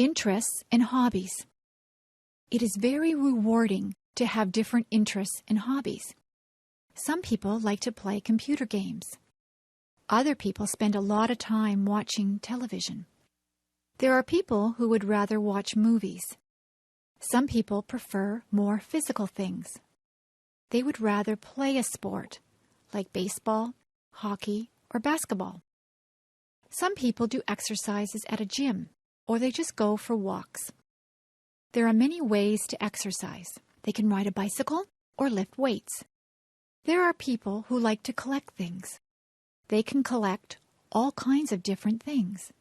Interests and hobbies. It is very rewarding to have different interests and hobbies. Some people like to play computer games. Other people spend a lot of time watching television. There are people who would rather watch movies. Some people prefer more physical things. They would rather play a sport, like baseball, hockey, or basketball. Some people do exercises at a gym, or they just go for walks. There are many ways to exercise. They can ride a bicycle or lift weights. There are people who like to collect things. They can collect all kinds of different things.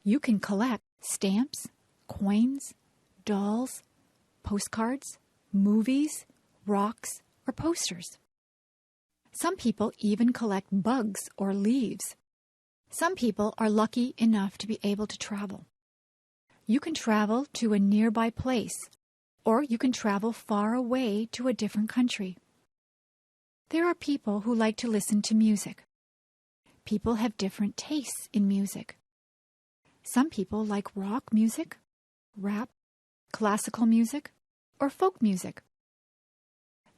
You can collect stamps, coins, dolls, postcards, movies, rocks, or posters. Some people even collect bugs or leaves. Some people are lucky enough to be able to travel. You can travel to a nearby place, or you can travel far away to a different country. There are people who like to listen to music. People have different tastes in music. Some people like rock music, rap, classical music, or folk music.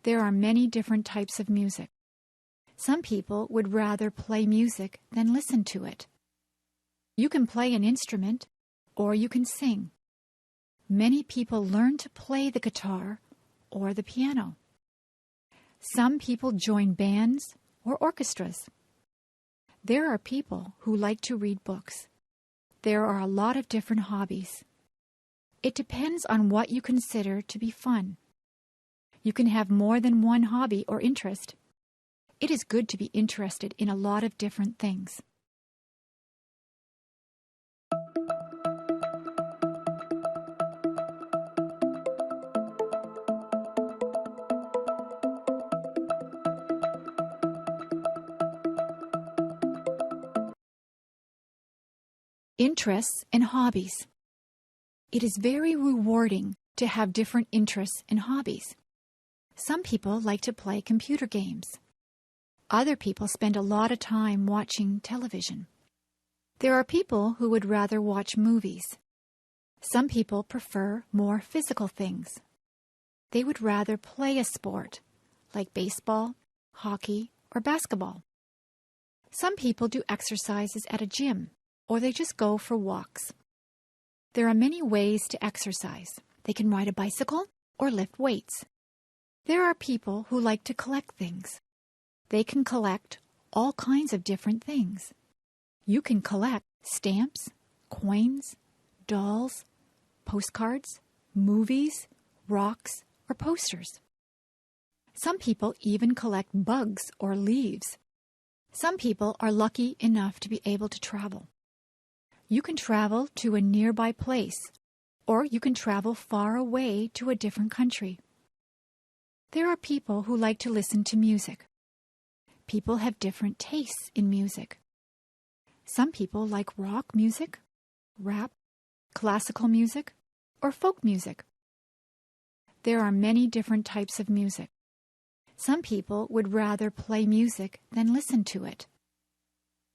There are many different types of music. Some people would rather play music than listen to it. You can play an instrument, or you can sing. Many people learn to play the guitar or the piano. Some people join bands or orchestras. There are people who like to read books. There are a lot of different hobbies. It depends on what you consider to be fun. You can have more than one hobby or interest. It is good to be interested in a lot of different things. Interests and hobbies. It is very rewarding to have different interests and hobbies. Some people like to play computer games. Other people spend a lot of time watching television. There are people who would rather watch movies. Some people prefer more physical things. They would rather play a sport, like baseball, hockey, or basketball. Some people do exercises at a gym, or they just go for walks. There are many ways to exercise. They can ride a bicycle or lift weights. There are people who like to collect things. They can collect all kinds of different things. You can collect stamps, coins, dolls, postcards, movies, rocks, or posters. Some people even collect bugs or leaves. Some people are lucky enough to be able to travel. You can travel to a nearby place, or you can travel far away to a different country. There are people who like to listen to music. People have different tastes in music. Some people like rock music, rap, classical music, or folk music. There are many different types of music. Some people would rather play music than listen to it.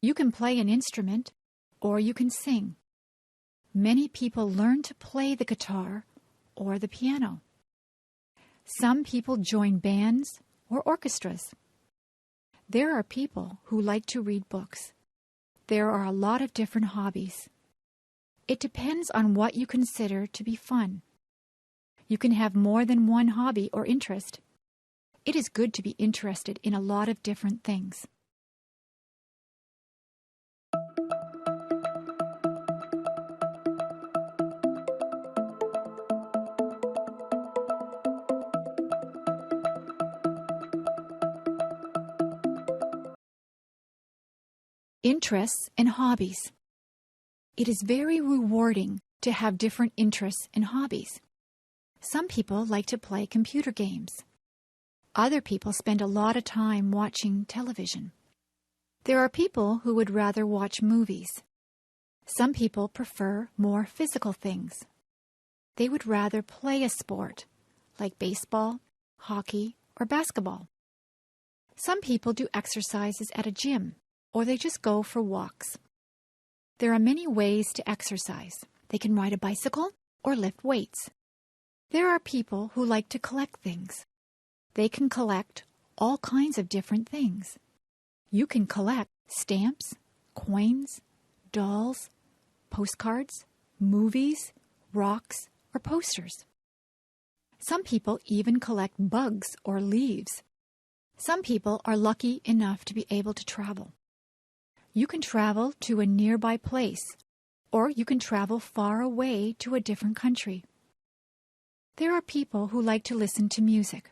You can play an instrument, or you can sing. Many people learn to play the guitar or the piano. Some people join bands or orchestras. There are people who like to read books. There are a lot of different hobbies. It depends on what you consider to be fun. You can have more than one hobby or interest. It is good to be interested in a lot of different things. Interests and hobbies. It is very rewarding to have different interests and hobbies. Some people like to play computer games. Other people spend a lot of time watching television. There are people who would rather watch movies. Some people prefer more physical things. They would rather play a sport, like baseball, hockey, or basketball. Some people do exercises at a gym, or they just go for walks. There are many ways to exercise. They can ride a bicycle or lift weights. There are people who like to collect things. They can collect all kinds of different things. You can collect stamps, coins, dolls, postcards, movies, rocks, or posters. Some people even collect bugs or leaves. Some people are lucky enough to be able to travel. You can travel to a nearby place, or you can travel far away to a different country. There are people who like to listen to music.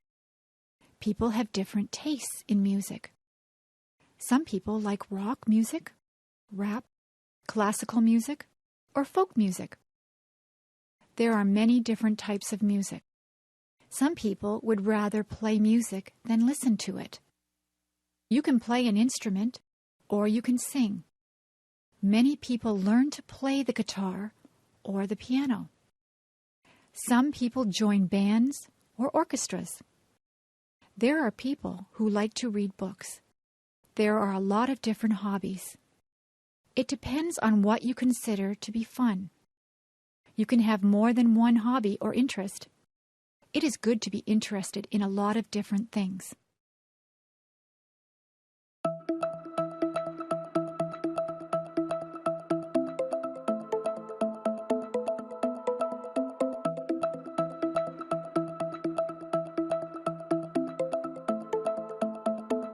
People have different tastes in music. Some people like rock music, rap, classical music, or folk music. There are many different types of music. Some people would rather play music than listen to it. You can play an instrument, or you can sing. Many people learn to play the guitar or the piano. Some people join bands or orchestras. There are people who like to read books. There are a lot of different hobbies. It depends on what you consider to be fun. You can have more than one hobby or interest. It is good to be interested in a lot of different things.